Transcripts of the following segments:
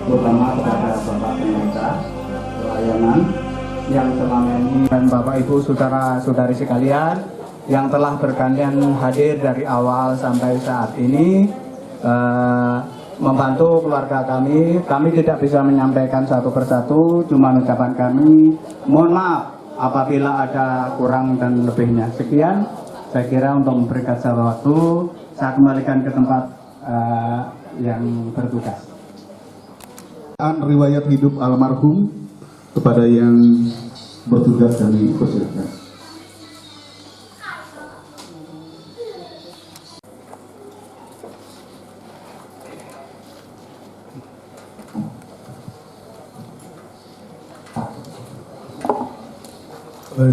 Terutama kepada Bapak Pemerintah pelayanan yang selama ini, dan Bapak Ibu saudara-saudari sekalian yang telah bergantian hadir dari awal sampai saat ini membantu keluarga kami. Kami tidak bisa menyampaikan satu persatu, cuma ucapan kami mohon maaf apabila ada kurang dan lebihnya. Sekian, saya kira untuk memberikan waktu, saya kembalikan ke tempat yang bertugas. Riwayat hidup almarhum kepada yang bertugas kami persilakan.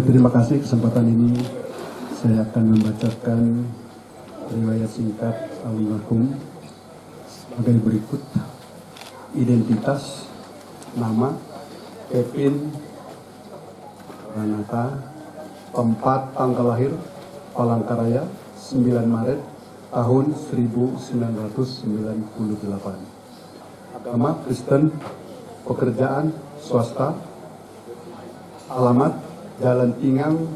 Terima kasih kesempatan ini. Saya akan membacakan riwayat singkat almarhum sebagai berikut. Identitas: nama Kevin Ranata, tempat tanggal lahir Palangkaraya 9 Maret tahun 1998, agama Kristen, pekerjaan swasta, alamat Jalan Tingang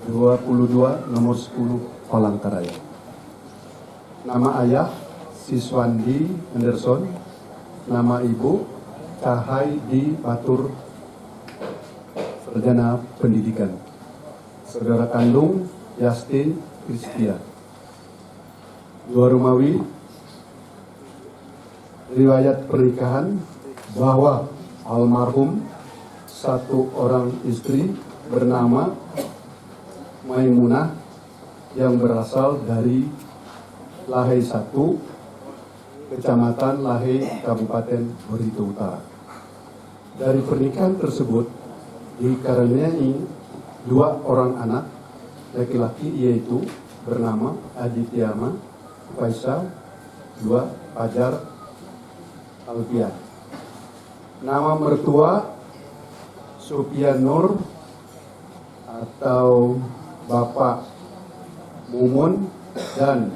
22 nomor 10 Palangkaraya. Nama ayah Siswandi Anderson, nama ibu Cahaidi Batur, sarjana pendidikan. Saudara kandung Yastin Kristia. Dua Rumawi. Riwayat pernikahan bahwa almarhum satu orang istri bernama Maimunah yang berasal dari Lahai 1, Kecamatan Lahai, Kabupaten Barito Utara. Dari pernikahan tersebut dikaruniai 2 orang anak laki-laki, yaitu bernama Adityama Faisal, 2 Fajar Alfian. Nama mertua Supian Nur atau Bapak Mumun dan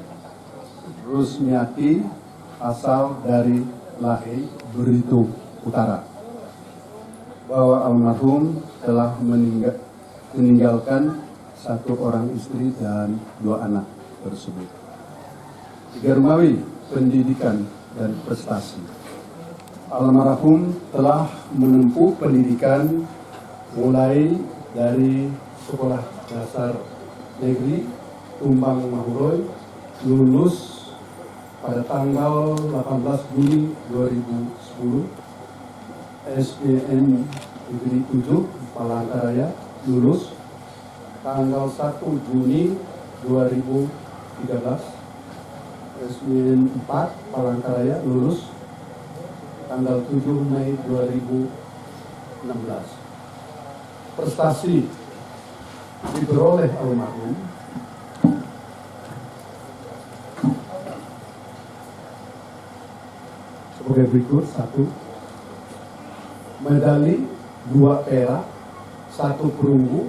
Rusmiati asal dari Lahai, Barito Utara. Bahwa almarhum telah meninggalkan 1 orang istri dan 2 anak tersebut. 3 Rumawi, pendidikan dan prestasi. Almarhum telah menempuh pendidikan mulai dari Sekolah Dasar Negeri Tumbang Mahuroy, lulus pada tanggal 18 Juni 2010, SDN Negeri 7 Palangkaraya lulus tanggal 1 Juni 2013, SDN 4 Palangkaraya lulus tanggal 7 Mei 2016. Prestasi diperoleh almarhum sebagai berikut. 1. Medali 2 perak, 1 perunggu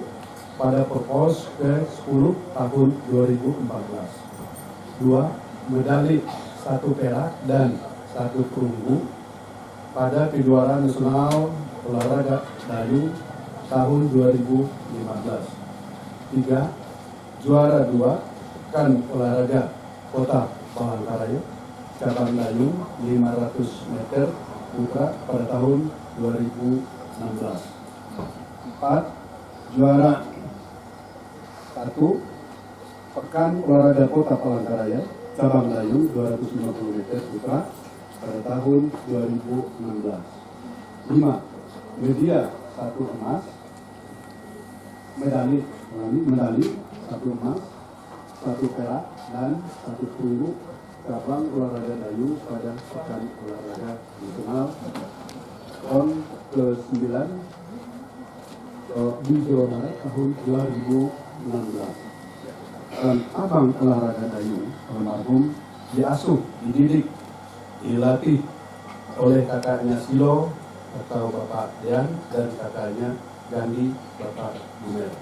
pada Perpos ke-10 tahun 2014. 2. Medali 1 perak dan 1 perunggu pada kejuaraan nasional olahraga dayung tahun 2015. 3. Juara 2 Pekan Olahraga Kota Palangkaraya cabang dayung 500 meter putra pada tahun 2016. 4. Juara 1 Pekan Olahraga Kota Palangkaraya cabang dayung 250 meter putra pada tahun 2016. 5. Media 1 emas, medali 1 emas, 1 perak dan 1 perunggu cabang olahraga dayung pada Pekan Olahraga Nasional PON ke-9 di Jawa Barat tahun 2016. Dan abang olahraga dayung almarhum diasuh, dididik, dilatih oleh kakaknya Silo atau Bapak Dian dan kakaknya Gandhi Bapak Gumer.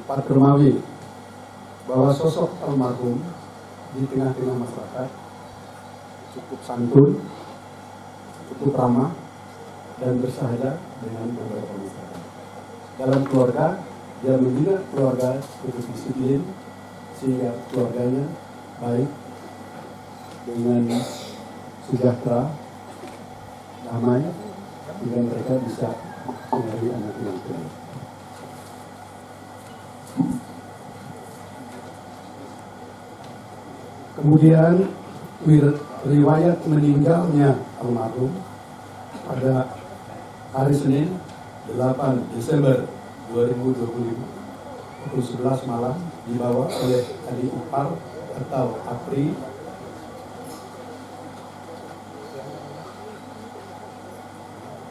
Pak Kermawi, bahwa sosok almarhum di tengah-tengah masyarakat cukup santun, cukup ramah, dan bersahaja dengan beberapa masyarakat. Dalam keluarga, dia membina keluarga cukup disiplin, sehingga keluarganya baik, dengan sejahtera, damai, sehingga mereka bisa menjadi anak yang baik. Kemudian riwayat meninggalnya almarhum pada hari Senin 8 Desember 2025 pukul 11 malam dibawa oleh adik ipar atau Apri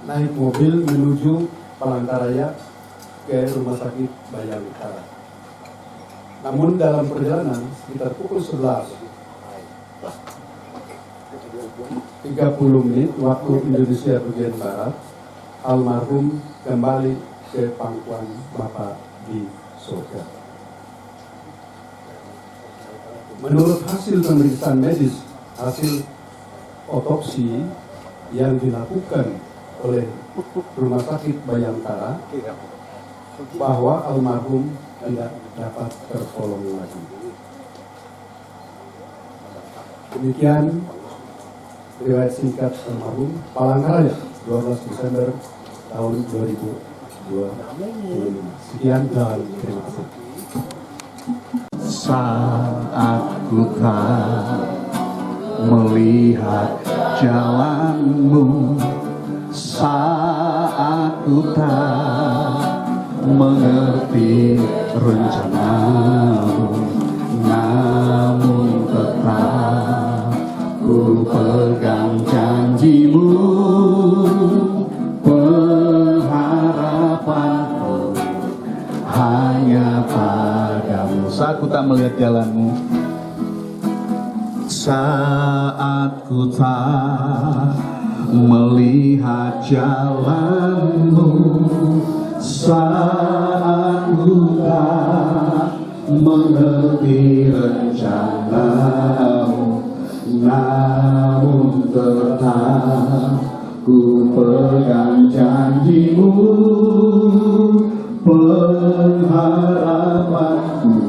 naik mobil menuju Palangkaraya ke Rumah Sakit Bayangkara. Namun dalam perjalanan sekitar pukul 11:30 waktu Indonesia bagian Barat, almarhum kembali ke pangkuan Bapa di surga. Menurut hasil pemeriksaan medis, hasil otopsi yang dilakukan oleh Rumah Sakit Bayangkara, bahwa almarhum tidak dapat tertolong lagi. Demikian riwayat singkat almarhum Palangkaraya 12 Desember tahun 2025. Sekian dan terima kasih. Saat ku tak melihat jalanmu, saat ku tak mengerti rencanamu, namun tetap ku pegang janjimu, pengharapanku hanya padamu. Saat ku tak melihat jalanmu, saat ku tak melihat jalanmu, saat ku tak mengerti rencanamu, namun tetap ku pegang janjimu, pengharapanku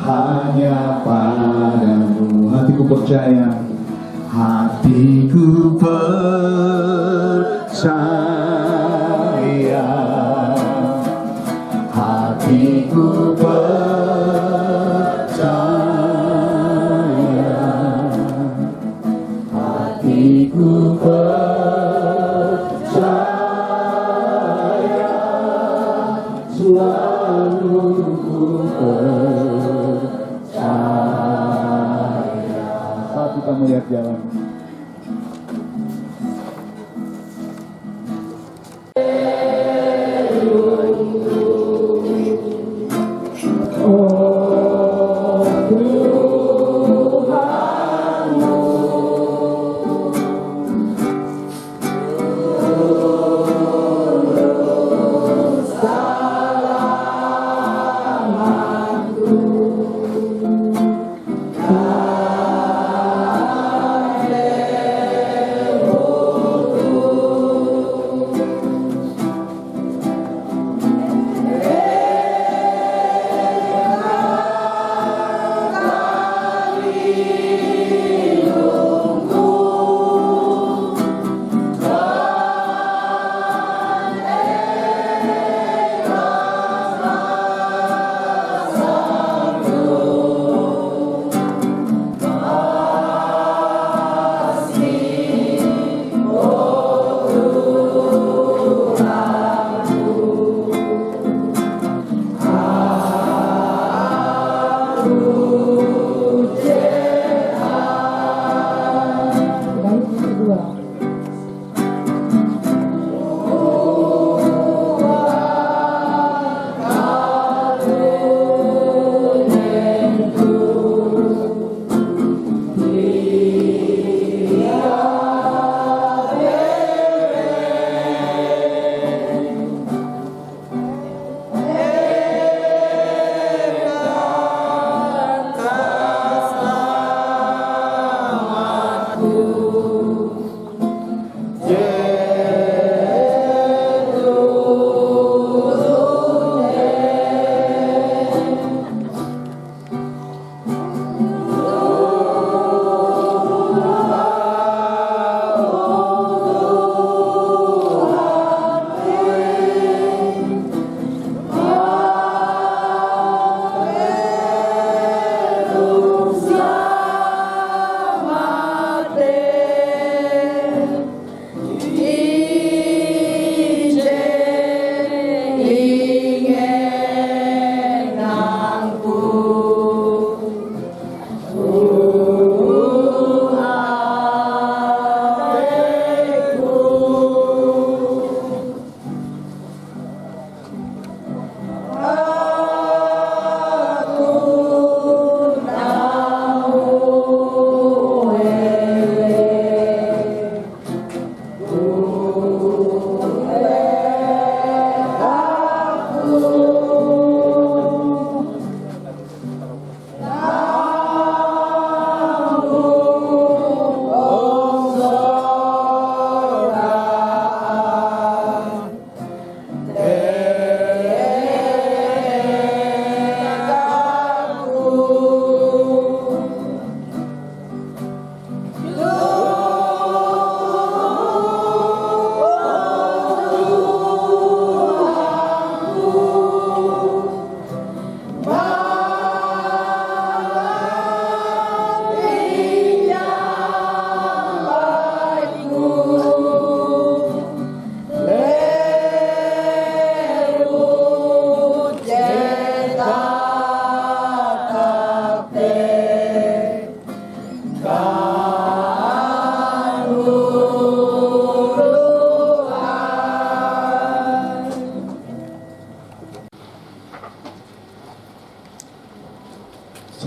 hanya padamu. Hatiku percaya, hatiku percaya, hatiku percaya, hatiku percaya, selalu ku percaya. Saat kita melihat jalan, oh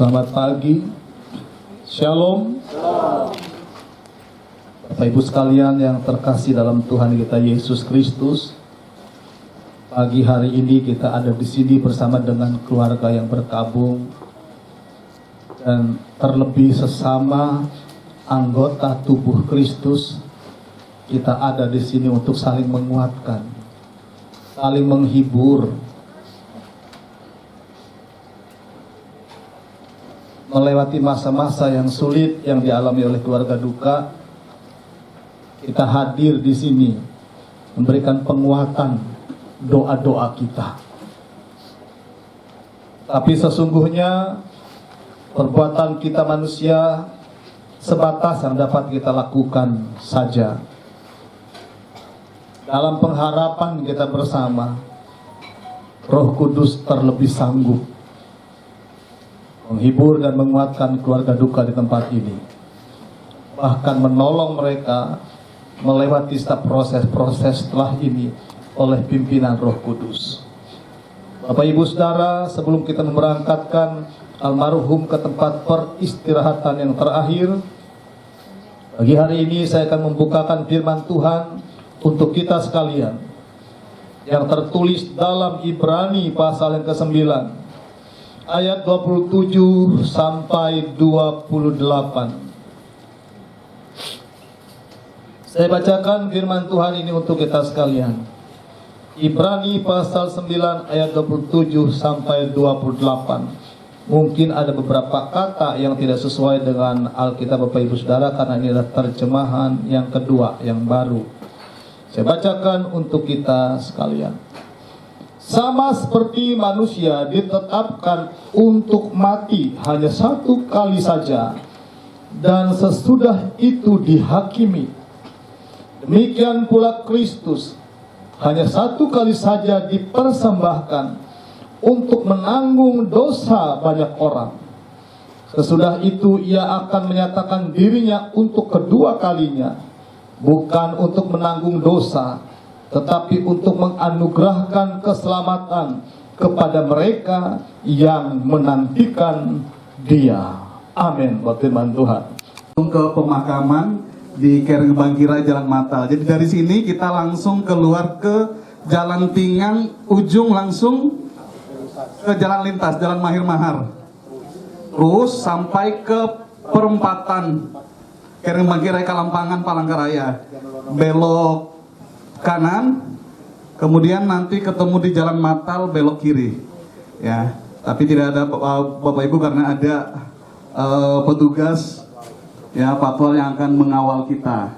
Selamat pagi, Shalom. Bapak Ibu sekalian yang terkasih dalam Tuhan kita Yesus Kristus, pagi hari ini kita ada di sini bersama dengan keluarga yang berkabung dan terlebih sesama anggota tubuh Kristus. Kita ada di sini untuk saling menguatkan, saling menghibur, melewati masa-masa yang sulit yang dialami oleh keluarga duka. Kita hadir di sini memberikan penguatan doa-doa kita. Tapi sesungguhnya perbuatan kita manusia sebatas yang dapat kita lakukan saja. Dalam pengharapan kita bersama, Roh Kudus terlebih sanggup menghibur dan menguatkan keluarga duka di tempat ini, bahkan menolong mereka melewati setiap proses-proses setelah ini oleh pimpinan Roh Kudus. Bapak Ibu Saudara, sebelum kita memberangkatkan almarhum ke tempat peristirahatan yang terakhir, pagi hari ini saya akan membukakan firman Tuhan untuk kita sekalian yang tertulis dalam Ibrani pasal yang ke-9 ayat 27 sampai 28. Saya bacakan firman Tuhan ini untuk kita sekalian. Ibrani pasal 9 ayat 27 sampai 28. Mungkin ada beberapa kata yang tidak sesuai dengan Alkitab Bapak Ibu Saudara, karena ini adalah terjemahan yang kedua, yang baru. Saya bacakan untuk kita sekalian. Sama seperti manusia ditetapkan untuk mati hanya satu kali saja, dan sesudah itu dihakimi, demikian pula Kristus hanya satu kali saja dipersembahkan untuk menanggung dosa banyak orang. Sesudah itu ia akan menyatakan dirinya untuk kedua kalinya, bukan untuk menanggung dosa, tetapi untuk menganugerahkan keselamatan kepada mereka yang menantikan Dia. Amin. Buat firman Tuhan. Ke pemakaman di Kereng Bangkira Jalan Matal. Jadi dari sini kita langsung keluar ke Jalan Tingang, ujung langsung ke Jalan Lintas, Jalan Mahir Mahar. Terus sampai ke perempatan Kereng Bangkira Kalampangan Palangkaraya. Belok kanan, kemudian nanti ketemu di Jalan Matal belok kiri, ya. Tapi tidak ada Bapak Ibu karena ada petugas, ya, patwal yang akan mengawal kita,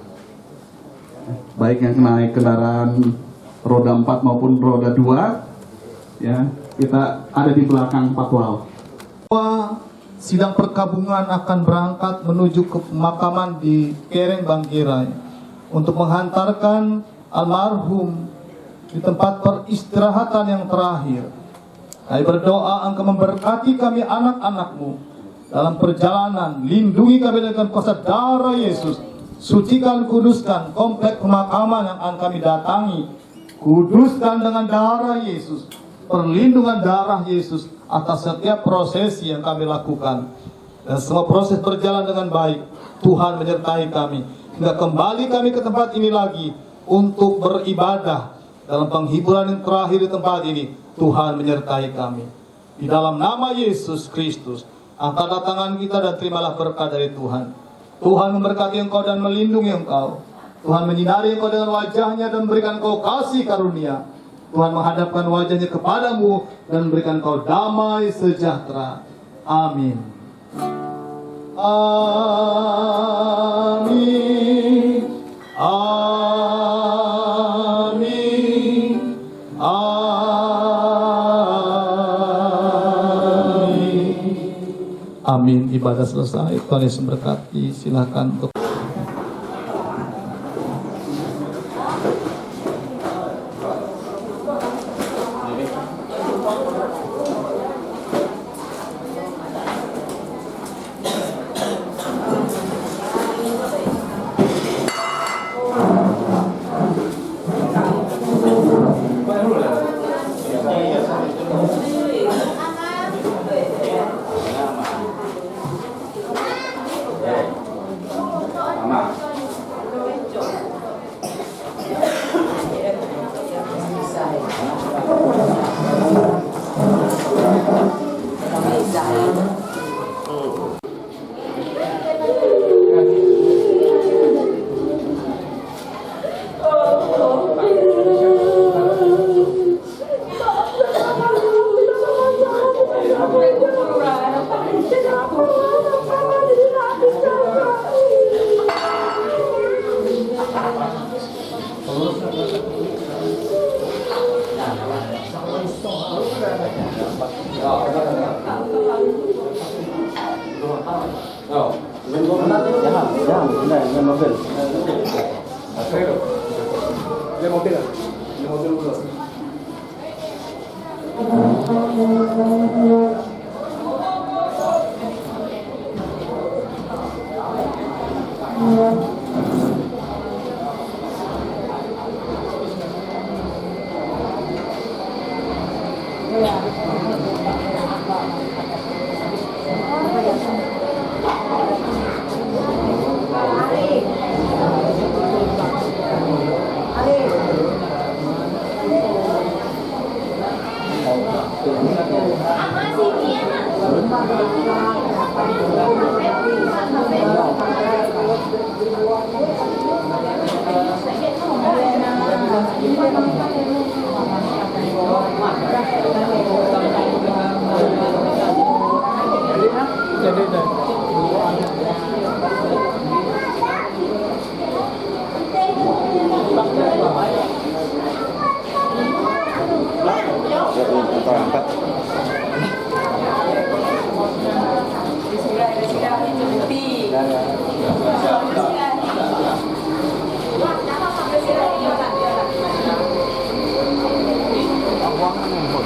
baik yang naik kendaraan roda 4 maupun roda 2, ya. Kita ada di belakang patwal. Sidang perkabungan akan berangkat menuju ke pemakaman di Kereng Bangkira untuk menghantarkan almarhum di tempat peristirahatan yang terakhir. Kami berdoa Engkau memberkati kami anak-anak-Mu dalam perjalanan. Lindungi kami dengan kuasa darah Yesus. Sucikan, kuduskan komplek pemakaman yang akan kami datangi. Kuduskan dengan darah Yesus. Perlindungan darah Yesus atas setiap prosesi yang kami lakukan. Dan semua proses berjalan dengan baik. Tuhan menyertai kami hingga kembali kami ke tempat ini lagi untuk beribadah dalam penghiburan yang terakhir di tempat ini. Tuhan menyertai kami. Di dalam nama Yesus Kristus, angkatlah tangan kita dan terimalah berkat dari Tuhan. Tuhan memberkati engkau dan melindungi engkau. Tuhan menyinari engkau dengan wajahnya dan memberikan engkau kasih karunia. Tuhan menghadapkan wajahnya kepadamu dan memberikan engkau damai sejahtera. Amin. Amin. Amin. Amin. Amin. Ibadah selesai. Tuhan Yesus memberkati. Silakan untuk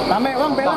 Rame bang, bela.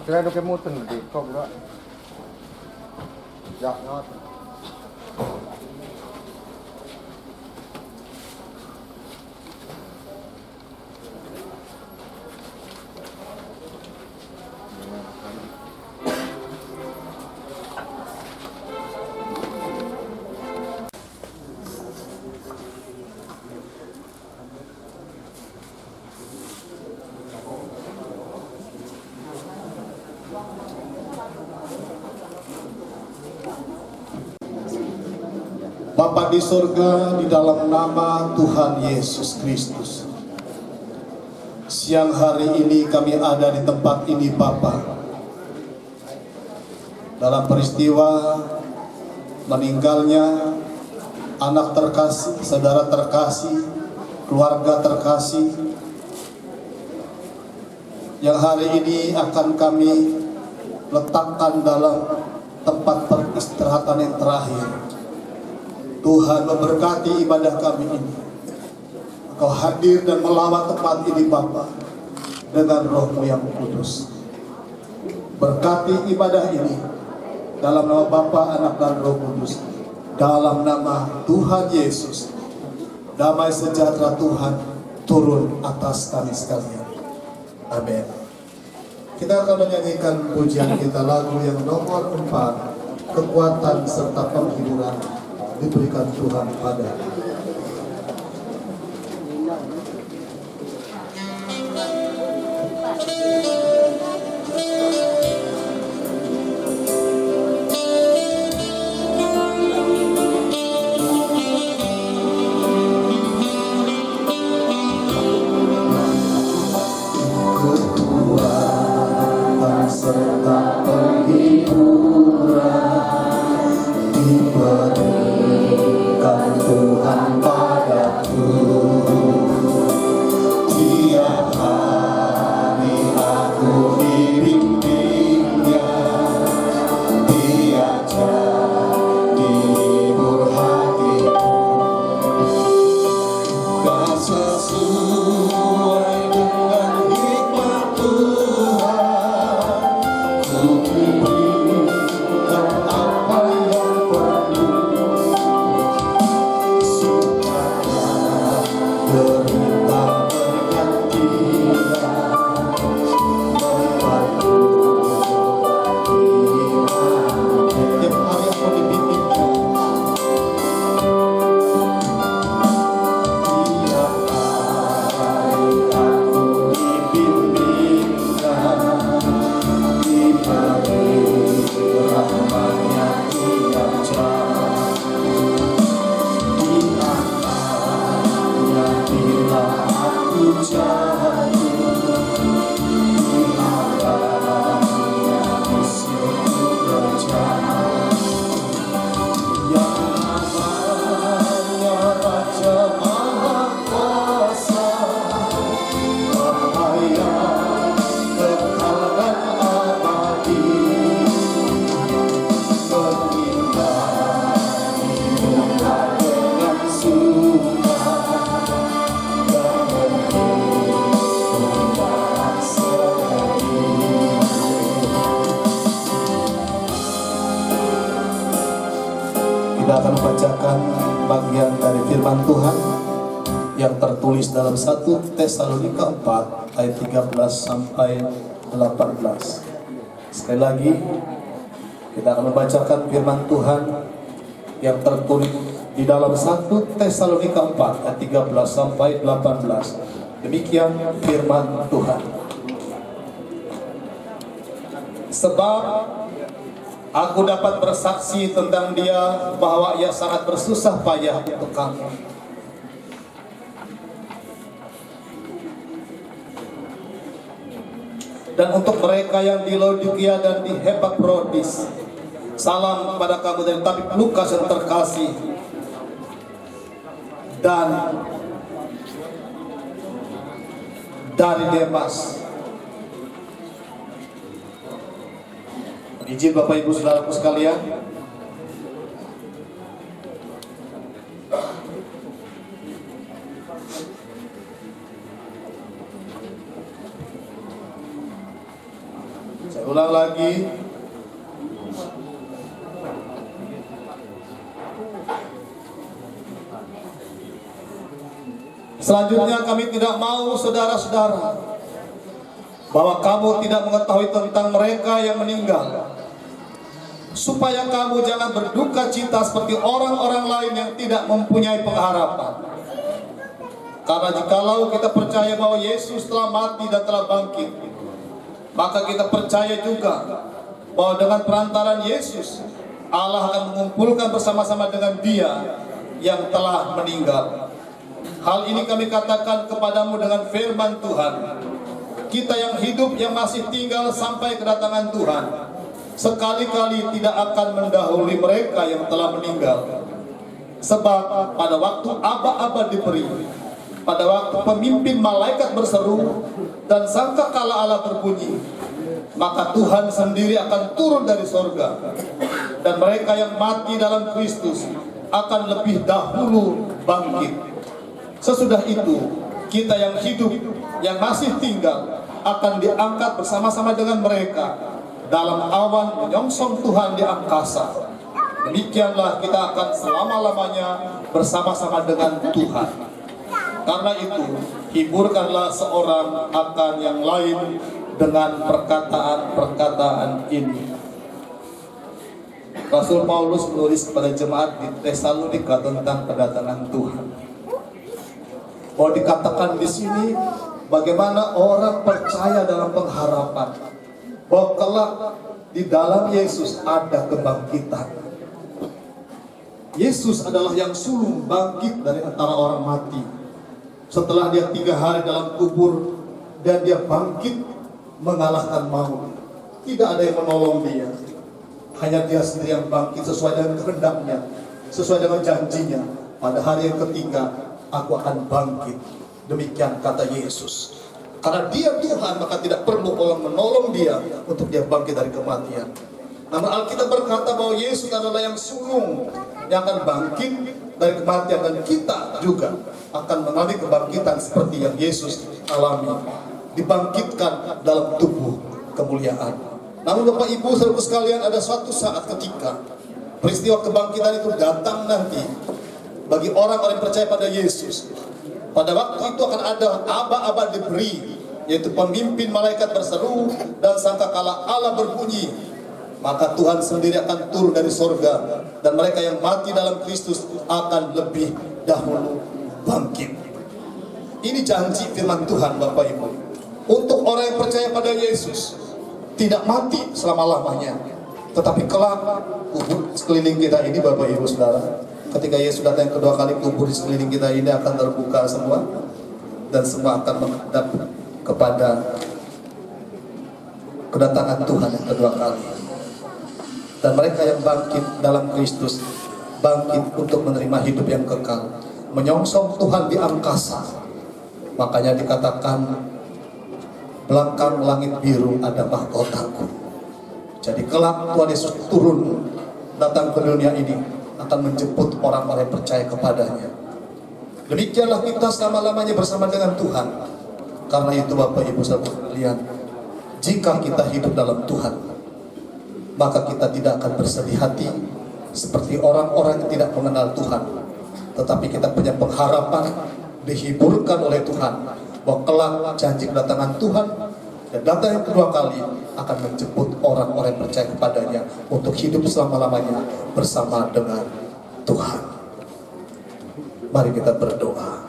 Credo che molto non dico, però. Già, no. Bapa di surga, di dalam nama Tuhan Yesus Kristus, siang hari ini kami ada di tempat ini Bapa, dalam peristiwa meninggalnya anak terkasih, saudara terkasih, keluarga terkasih, yang hari ini akan kami letakkan dalam tempat peristirahatan yang terakhir. Tuhan memberkati ibadah kami ini. Engkau hadir dan melawat tempat ini Bapa dengan Roh-Mu yang kudus. Berkati ibadah ini dalam nama Bapa, Anak dan Roh Kudus. Dalam nama Tuhan Yesus, damai sejahtera Tuhan turun atas kami sekalian. Amin. Kita akan menyanyikan pujian kita, lagu yang nomor 4, kekuatan serta penghiburan diberikan Tuhan pada. Kekuatan serta penghiburan diberikan Tuhan padaku. Tiap hari akan membacakan bagian dari firman Tuhan yang tertulis dalam 1 Tesalonika 4 ayat 13 sampai 18. Sekali lagi kita akan membacakan firman Tuhan yang tertulis di dalam 1 Tesalonika 4 ayat 13 sampai 18. Demikian firman Tuhan. Sebab aku dapat bersaksi tentang dia bahwa ia sangat bersusah payah untuk kamu. Dan untuk mereka yang di Laodikia dan di Epaprodis, salam kepada kamu dari tabib Lukas yang terkasih, dan dari Demas. Izin Bapak Ibu Saudaraku sekalian, saya ulang lagi. Selanjutnya kami tidak mau saudara-saudara bahwa kamu tidak mengetahui tentang mereka yang meninggal, supaya kamu jangan berduka cita seperti orang-orang lain yang tidak mempunyai pengharapan. Karena jikalau kita percaya bahwa Yesus telah mati dan telah bangkit, maka kita percaya juga bahwa dengan perantaran Yesus Allah akan mengumpulkan bersama-sama dengan Dia yang telah meninggal. Hal ini kami katakan kepadamu dengan firman Tuhan. Kita yang hidup, yang masih tinggal sampai kedatangan Tuhan, sekali-kali tidak akan mendahului mereka yang telah meninggal. Sebab pada waktu aba-aba diberi, pada waktu pemimpin malaikat berseru dan sangkakala Allah berbunyi, maka Tuhan sendiri akan turun dari sorga, dan mereka yang mati dalam Kristus akan lebih dahulu bangkit. Sesudah itu, kita yang hidup, yang masih tinggal, akan diangkat bersama-sama dengan mereka dalam awan menyongsong Tuhan di angkasa. Demikianlah kita akan selama-lamanya bersama-sama dengan Tuhan. Karena itu, hiburkanlah seorang akan yang lain dengan perkataan-perkataan ini. Rasul Paulus menulis kepada jemaat di Tesalonika tentang kedatangan Tuhan. Bahwa dikatakan di sini bagaimana orang percaya dalam pengharapan bahwa kelak di dalam Yesus ada kebangkitan. Yesus adalah yang sulung bangkit dari antara orang mati. Setelah dia 3 hari dalam kubur dan dia bangkit mengalahkan maut. Tidak ada yang menolong dia. Hanya dia sendiri yang bangkit sesuai dengan kehendaknya, sesuai dengan janjinya. Pada hari yang ketiga, aku akan bangkit. Demikian kata Yesus. Karena dia Tuhan, maka tidak perlu orang menolong dia untuk dia bangkit dari kematian. Namun Alkitab berkata bahwa Yesus adalah yang sulung yang akan bangkit dari kematian, dan kita juga akan mengalami kebangkitan seperti yang Yesus alami, dibangkitkan dalam tubuh kemuliaan. Namun Bapak Ibu saudaraku sekalian, ada suatu saat ketika peristiwa kebangkitan itu datang nanti bagi orang-orang yang percaya pada Yesus. Pada waktu itu akan ada aba-aba diberi, yaitu pemimpin malaikat berseru dan sangkakala Allah berbunyi, maka Tuhan sendiri akan turun dari sorga, dan mereka yang mati dalam Kristus akan lebih dahulu bangkit. Ini janji firman Tuhan Bapak Ibu untuk orang yang percaya pada Yesus. Tidak mati selama-lamanya, tetapi kelak kubur sekeliling kita ini Bapak Ibu Saudara, ketika Yesus datang kedua kali, kubur di sekeliling kita ini akan terbuka semua, dan semua akan menghadap kepada kedatangan Tuhan yang kedua kali. Dan mereka yang bangkit dalam Kristus, bangkit untuk menerima hidup yang kekal, menyongsong Tuhan di angkasa. Makanya dikatakan, belakang langit biru ada mahkotaku. Jadi kelak Tuhan Yesus turun, datang ke dunia ini, akan menjemput orang-orang yang percaya kepadanya. Demikianlah kita selama-lamanya bersama dengan Tuhan. Karena itu Bapak Ibu saudara sekalian, jika kita hidup dalam Tuhan, maka kita tidak akan bersedih hati, seperti orang-orang yang tidak mengenal Tuhan, tetapi kita punya pengharapan dihiburkan oleh Tuhan bahwa kelak janji kedatangan Tuhan dan datang yang kedua kali akan menjemput orang-orang yang percaya kepadanya untuk hidup selama-lamanya bersama dengan Tuhan. Mari kita berdoa.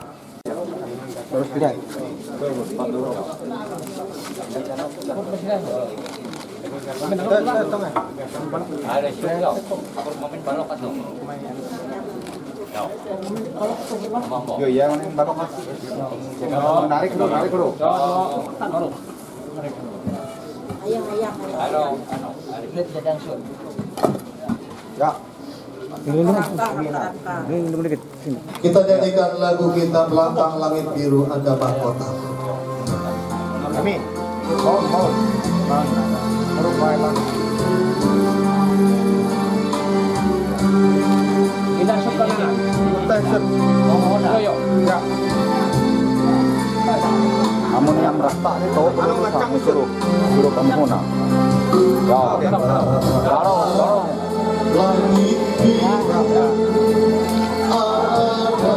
Yo ya, balok mas. Narik dulu. Ya. Kita nyanyikan lagu kita Belakang Langit Biru Ada Mahkota. Kami. Mohon. Kita suka na. Ya. Amun yang rasta itu ano macam suruh kamu huna. Ya. Dorong. Langit biru ada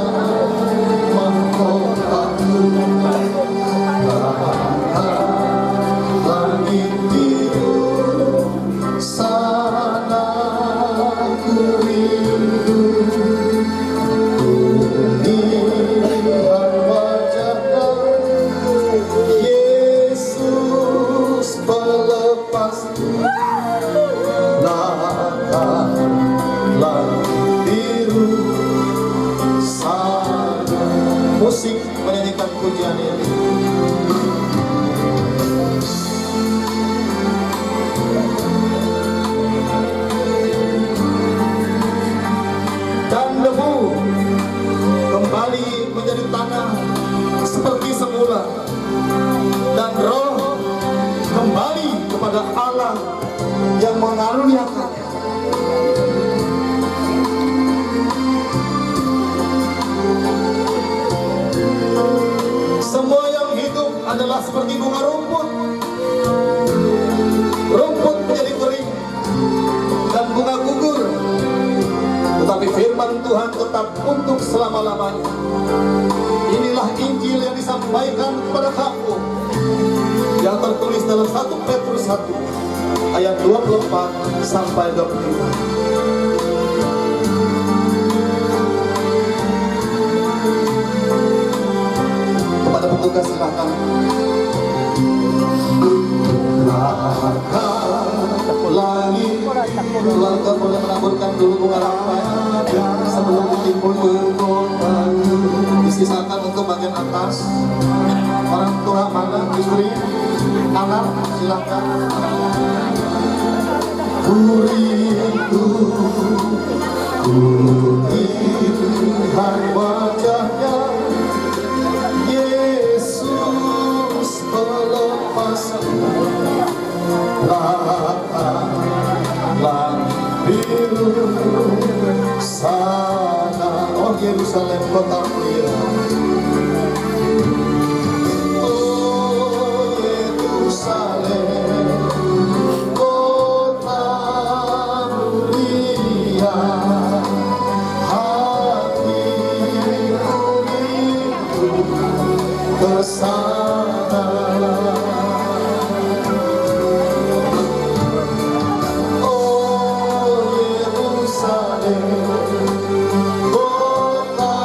mahkotaku. Langit biru sana ku rindu. Lihat wajahnya Yesus pelepas langit biru sana. Musik menyanyikan pujian ini. Dan debu kembali menjadi tanah seperti semula, dan roh kembali kepada Allah yang mengaruniakannya. Semua yang hidup adalah seperti bunga rumput. Rumput menjadi kering dan bunga gugur, tetapi firman Tuhan tetap untuk selama-lamanya. Inilah Injil yang disampaikan kepada kamu, yang tertulis dalam 1 Petrus 1 ayat 24 sampai 25. Kepada petugas silakan. Langit, keluarga boleh menaburkan dulu bunga rampai sebelum ditimbun mahkota. Disisakan untuk bagian atas. Orang tua mana, istri, anak, silakan. Rindu, lihat wajahnya Yesus pelepas langit biru sana. Oh Yerusalem kota mulia. Oh Yerusalem kota mulia. Hatiku rindu ke sana. Oh Yerusalem kota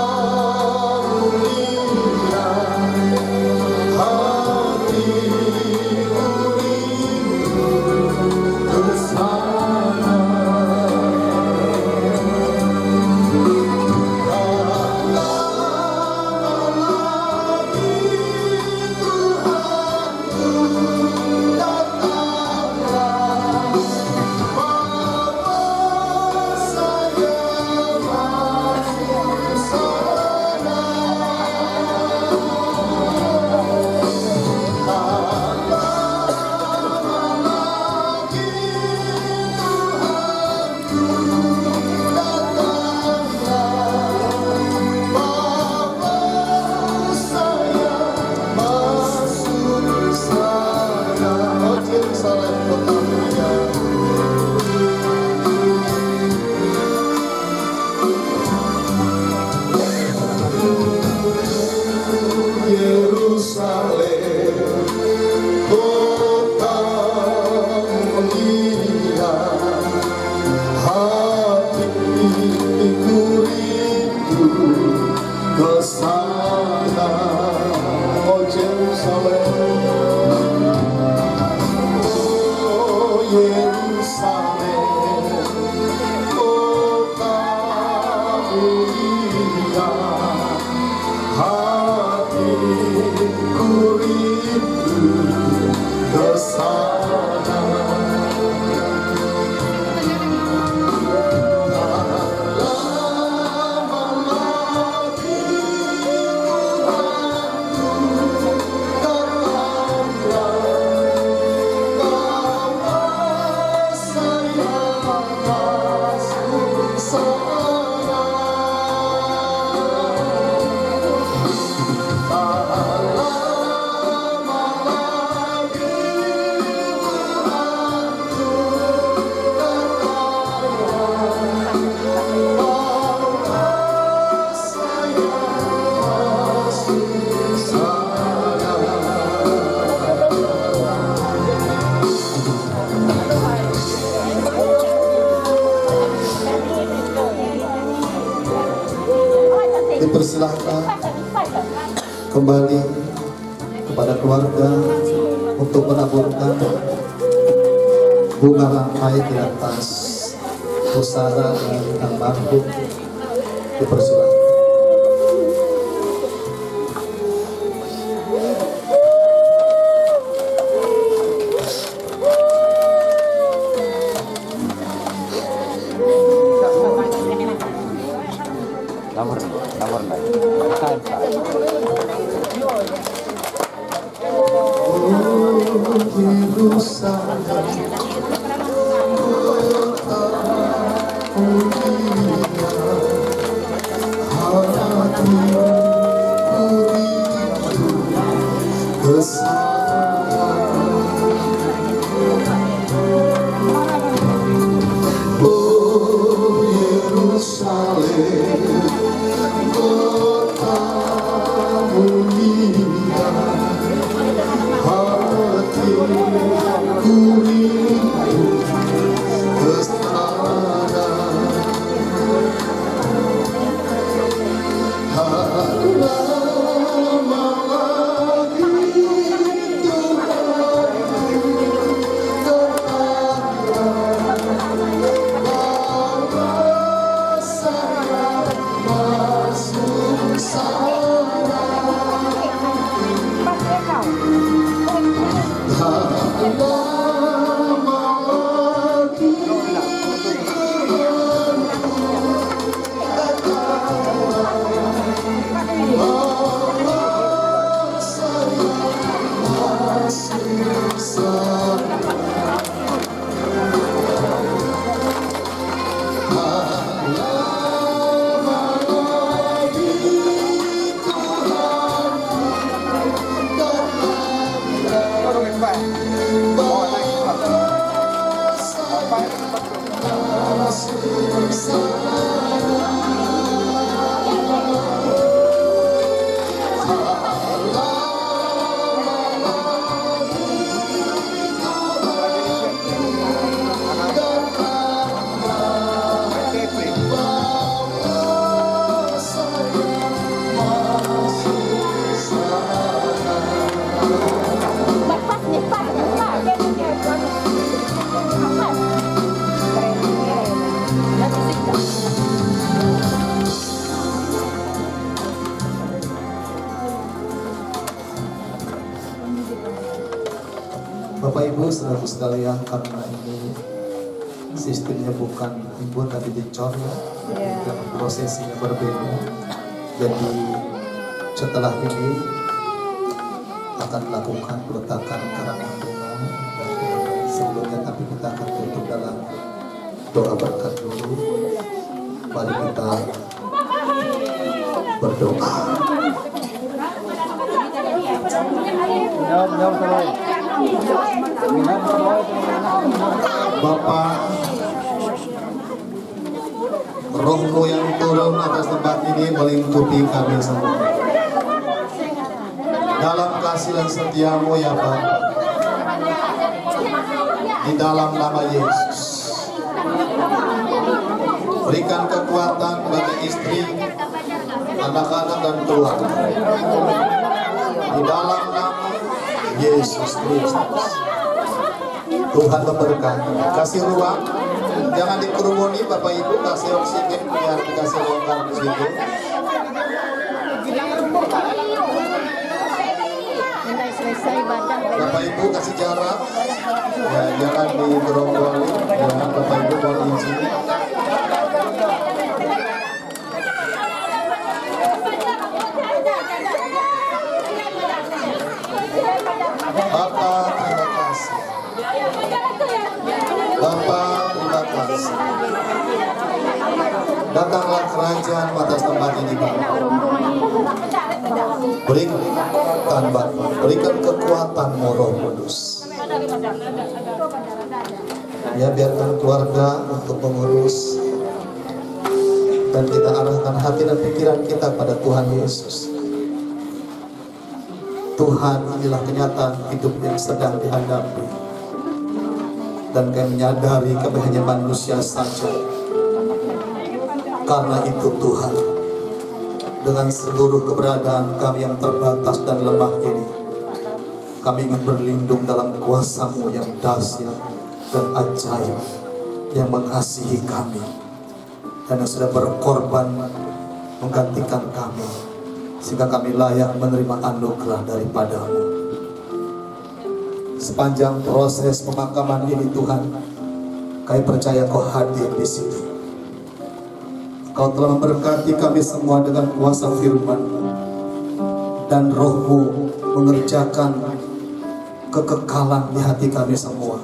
kembali kepada keluarga untuk menaburkan bunga rampai di atas pusara dari almarhum. Dipersilakan. Nomor Bapak Ibu saudara sekalian, karena ini sistemnya bukan ibu tapi dicor ya, dan prosesinya berbeda. Jadi setelah ini akan dilakukan peletakan karangan bunga. Sebelumnya tapi kita akan tutup dalam doa berkat dulu. Mari kita berdoa. Bapa, Roh-Mu yang turun atas tempat ini melingkupi kami semua. Dalam kasih dan setia-Mu ya Bapa, di dalam nama Yesus, berikan kekuatan bagi istri, anak-anak dan keluarga. Di dalam nama Yesus Kristus, Tuhan memberkati. Kasih ruang, jangan dikerumuni Bapak Ibu, kasih oksigen biar dikasih longgar di situ. Bapak Ibu kasih jarak, ya, jangan digeromboli. Ya, Bapak Ibu mohon izin. Bapak terima kasih. Bapak terima kasih. Datanglah kerajaan atas tempat ini Bapak. Berikan Bapak, berikan kekuatan Roh Kudus. Ya, biarkan keluarga untuk mengurus dan kita arahkan hati dan pikiran kita pada Tuhan Yesus. Tuhan, inilah kenyataan hidup yang sedang dihadapi, dan kami menyadari kami hanya manusia saja. Karena itu Tuhan, dengan seluruh keberadaan kami yang terbatas dan lemah ini, kami ingin berlindung dalam kuasa-Mu yang dahsyat dan ajaib, yang mengasihi kami dan yang sudah berkorban menggantikan kami, sehingga kami layak menerima anugerah daripada-Mu. Sepanjang proses pemakaman ini Tuhan, kami percaya Kau hadir di sini. Kau telah memberkati kami semua dengan kuasa firman, dan Roh-Mu mengerjakan kekekalan di hati kami semua,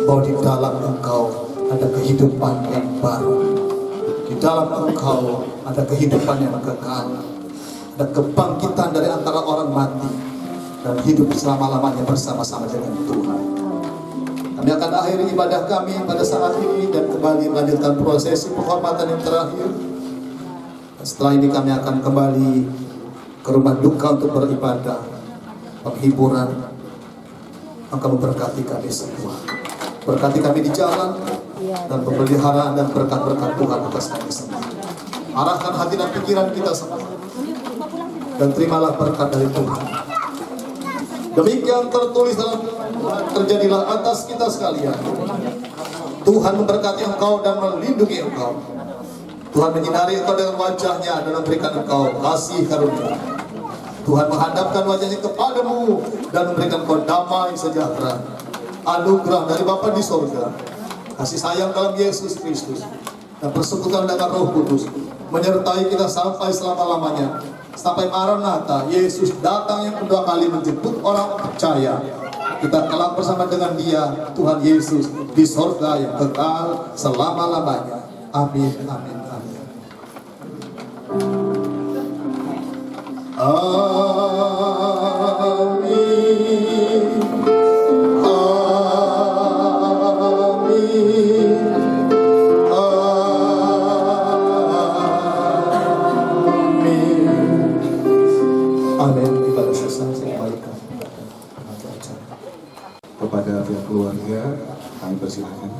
bahwa di dalam Engkau ada kehidupan yang baru, di dalam Engkau ada kehidupan yang kekal, ada kebangkitan dari antara orang mati, dan hidup selama-lamanya bersama-sama dengan Tuhan. Kami akan akhiri ibadah kami pada saat ini dan kembali melanjutkan prosesi penghormatan yang terakhir. Setelah ini kami akan kembali ke rumah duka untuk beribadah, penghiburan. Maka memberkati kami semua, berkati kami di jalan, dan pemeliharaan dan berkat-berkat Tuhan atas kami semua. Arahkan hati dan pikiran kita semua, dan terimalah berkat dari Tuhan. Demikian tertulis dalam terjadilah atas kita sekalian. Tuhan memberkati engkau dan melindungi engkau. Tuhan menyinari engkau dengan wajah-Nya dan memberikan engkau kasih karunia. Tuhan menghadapkan wajah-Nya kepadamu dan memberikan engkau damai sejahtera. Anugerah dari Bapa di sorga, kasih sayang dalam Yesus Kristus, dan persekutuan dengan Roh Kudus menyertai kita sampai selama-lamanya. Sampai Maranatha, Yesus datang yang kedua kali menjemput orang percaya. Kita kelak bersama dengan Dia, Tuhan Yesus, di sorga yang kekal selama-lamanya. Amin, amin, amin. Amin. Amin. Ibadah selesai, saya kembalikan Kepada pihak keluarga, kami persilakan.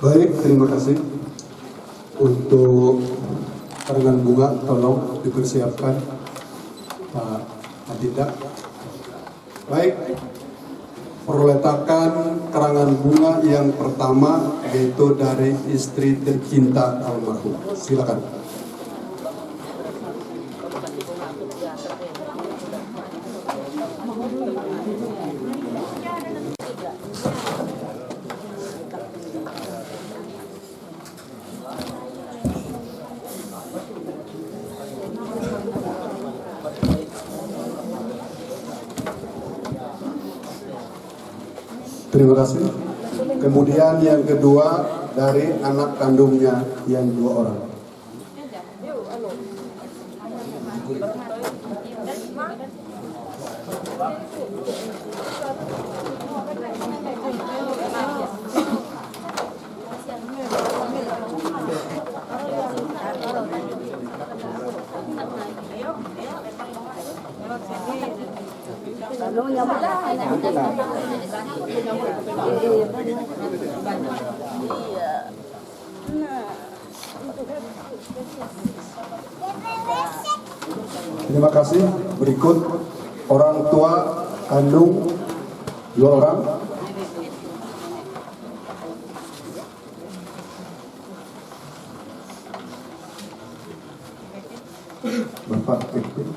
Baik, terima kasih. Untuk karangan bunga, tolong dipersiapkan Pak Adinda. Baik, perletakan karangan bunga yang pertama yaitu dari istri tercinta almarhum. Silakan. Terima kasih. Kemudian yang kedua dari anak kandungnya yang 2 orang. Terima kasih. Berikut orang tua kandung 2 orang. Bapak Kevin.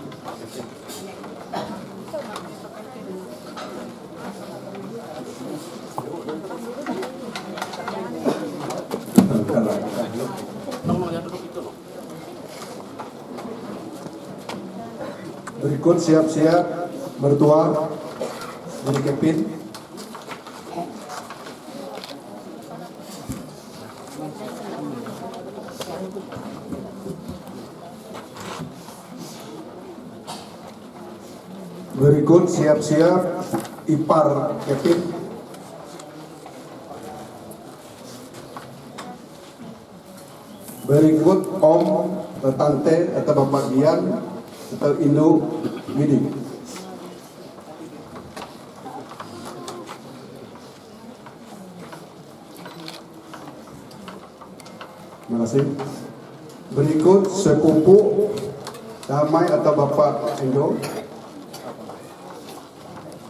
Berikut siap-siap mertua dari Kevin. Berikut siap-siap ipar Kevin. Berikut om, tante atau bapak Dian atau Indo Midi. Terima kasih. Berikut sepupu Damai atau Bapak Endo.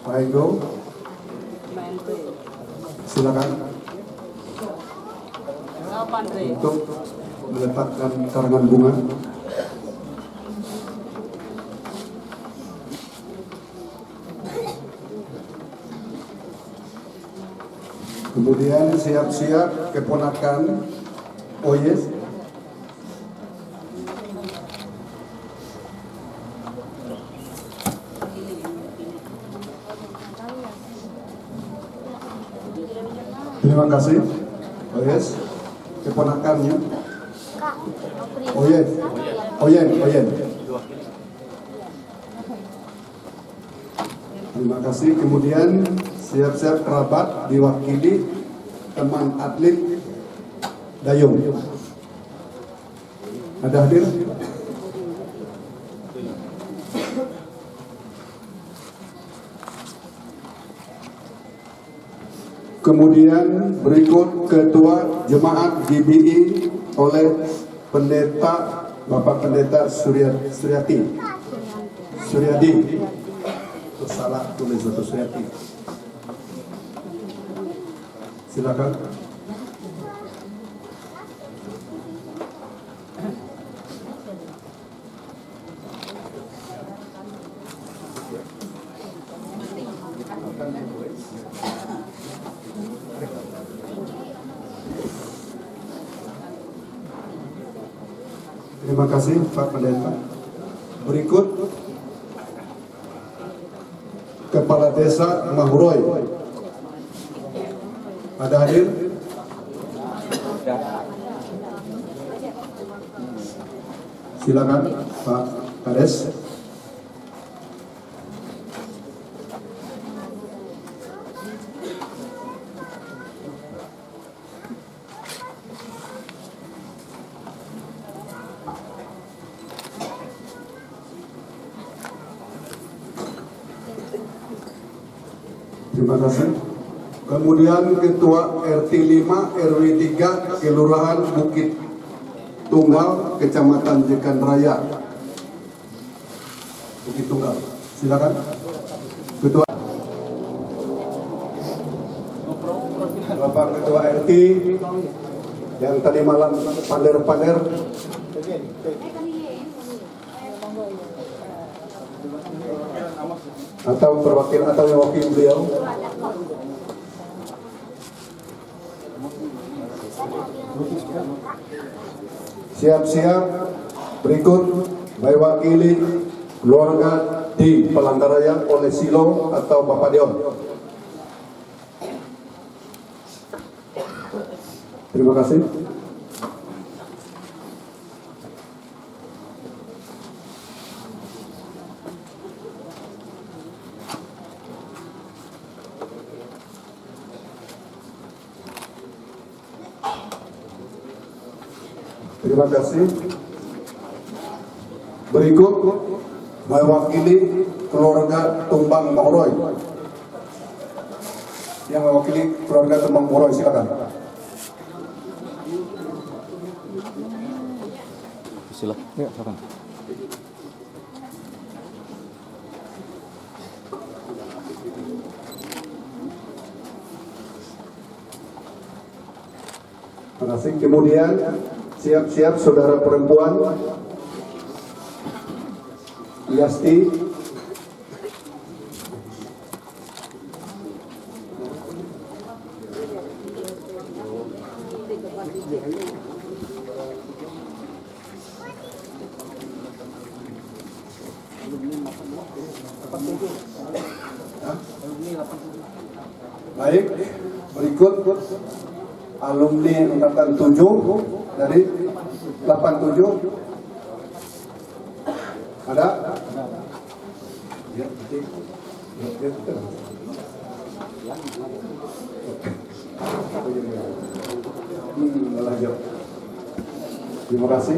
Pak Endo, silakan untuk meletakkan karangan bunga. Kemudian siap-siap keponakan Oyes. Terima kasih. Oyes, keponakannya. Oyen. Terima kasih. Kemudian siap-siap kerabat diwakili teman atlet Dayung. Ada hadir? Kemudian berikut Ketua Jemaat GBI oleh Pendeta Bapak Pendeta Suryadi. Salah tulis atau Suryadi. Silakan. Terima kasih Pak Pendeta. Berikut Kepala Desa Mahuroy. Ada hadir? Silakan Pak Kades. Terima kasih. Kemudian Ketua RT 5 RW 3 Kelurahan Bukit Tunggal Kecamatan Jekan Raya. Bukit Tunggal. Silakan. Ketua. Bapak Ketua RT yang tadi malam pander-pander. Atau perwakil atau yang wakil beliau. Siap-siap berikut mewakili keluarga di Palangkaraya oleh Silo atau Bapak Dion. Terima kasih. Terima kasih. Berikut mewakili keluarga Tumbang Mahuroy. Yang mewakili keluarga Tumbang Mahuroy, silakan. Silakan. Terima kasih. Kemudian siap-siap saudara perempuan Yasti. Baik, berikut alumni angkatan 7 dari 87. Ada? Ya, lanjut. Terima kasih.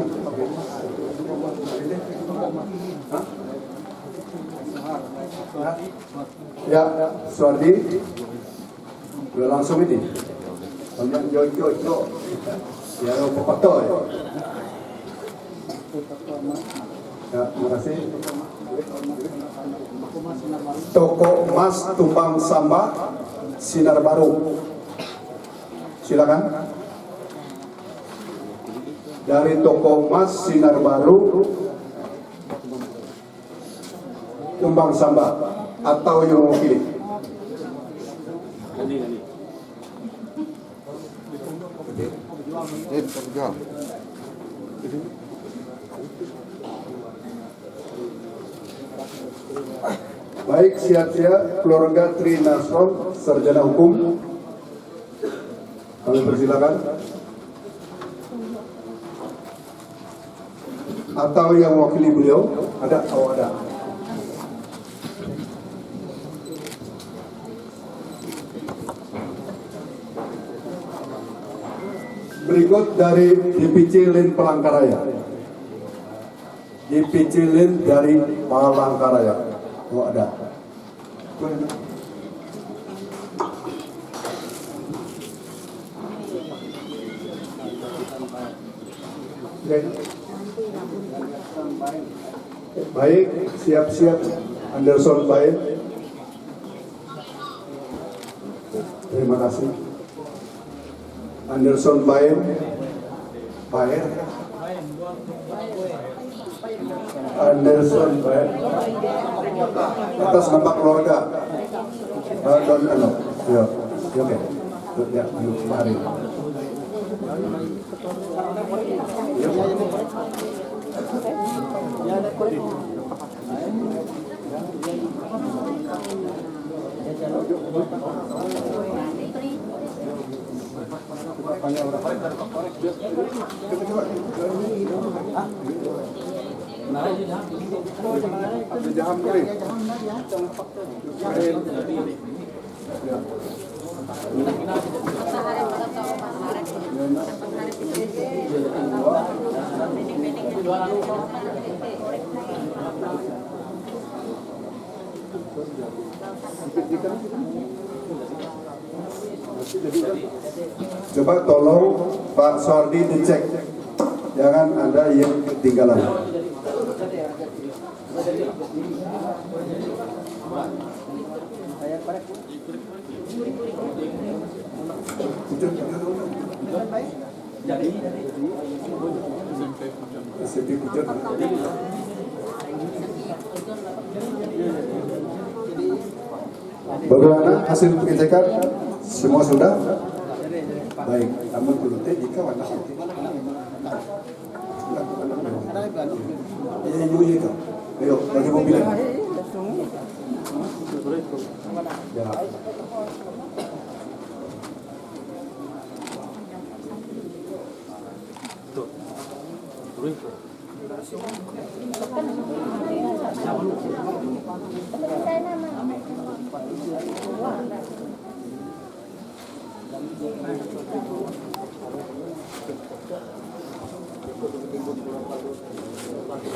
Ya, Suardi. Udah langsung ini. Banyak joy-joy. Ya, Pak Patoy. Ya, terima kasih. Toko Emas Tumbang Samba Sinar Baru. Silakan. Dari Toko Emas Sinar Baru Tumbang Samba atau yang mewakili. Baik, siap-siap keluarga Tri Nasron, sarjana hukum. Kami persilakan. Atau yang mewakili beliau, ada? Oh, ada. Berikut dari DPC Lin Palangkaraya. DPC Lin dari Palangkaraya. Oh, ada. Baik, siap-siap Anderson Bain. Terima kasih. Anderson Bain. Anderson Bain. Atas nama keluarga. Ya, oke. Ya, mari. Coba tolong Pak Sordi dicek, jangan ada yang ketinggalan. Bagaimana hasil pengecekan? Semua sudah? Baik, namun dulu teh jika warna itu. Ayo, bagi mobilnya. Ya.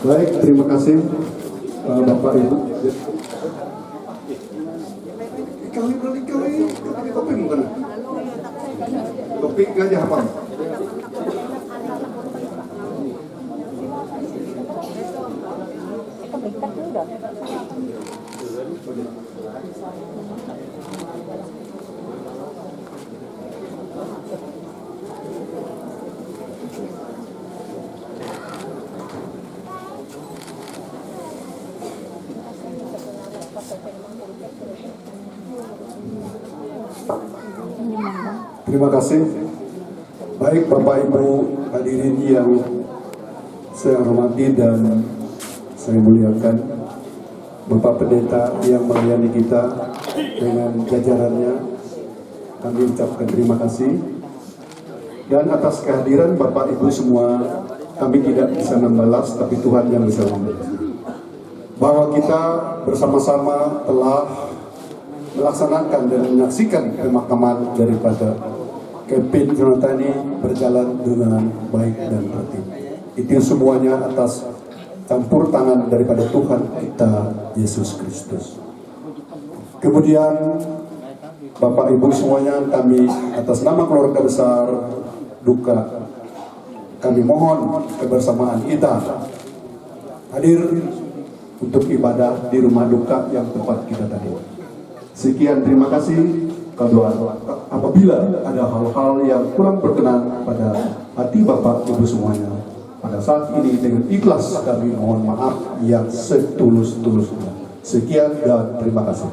Baik, terima kasih Bapak Ibu. Topik bukan? Topik gajah apa? Terima kasih. Baik Bapak Ibu hadirin yang saya hormati dan saya muliakan, Bapak Pendeta yang melayani kita dengan jajarannya, kami ucapkan terima kasih. Dan atas kehadiran Bapak Ibu semua, kami tidak bisa membalas, tapi Tuhan yang bisa membalas. Bahwa kita bersama-sama telah melaksanakan dan menyaksikan pemakaman daripada Kevin Jonathan ini berjalan dengan baik dan tertib. Itu semuanya atas campur tangan daripada Tuhan kita Yesus Kristus. Kemudian Bapak Ibu semuanya, kami atas nama keluarga besar duka kami mohon kebersamaan kita hadir untuk ibadah di rumah duka yang tempat kita tadi. Sekian, terima kasih. Apabila ada hal-hal yang kurang berkenan pada hati Bapak Ibu semuanya, pada saat ini dengan ikhlas kami mohon maaf yang setulus-tulusnya. Sekian dan terima kasih.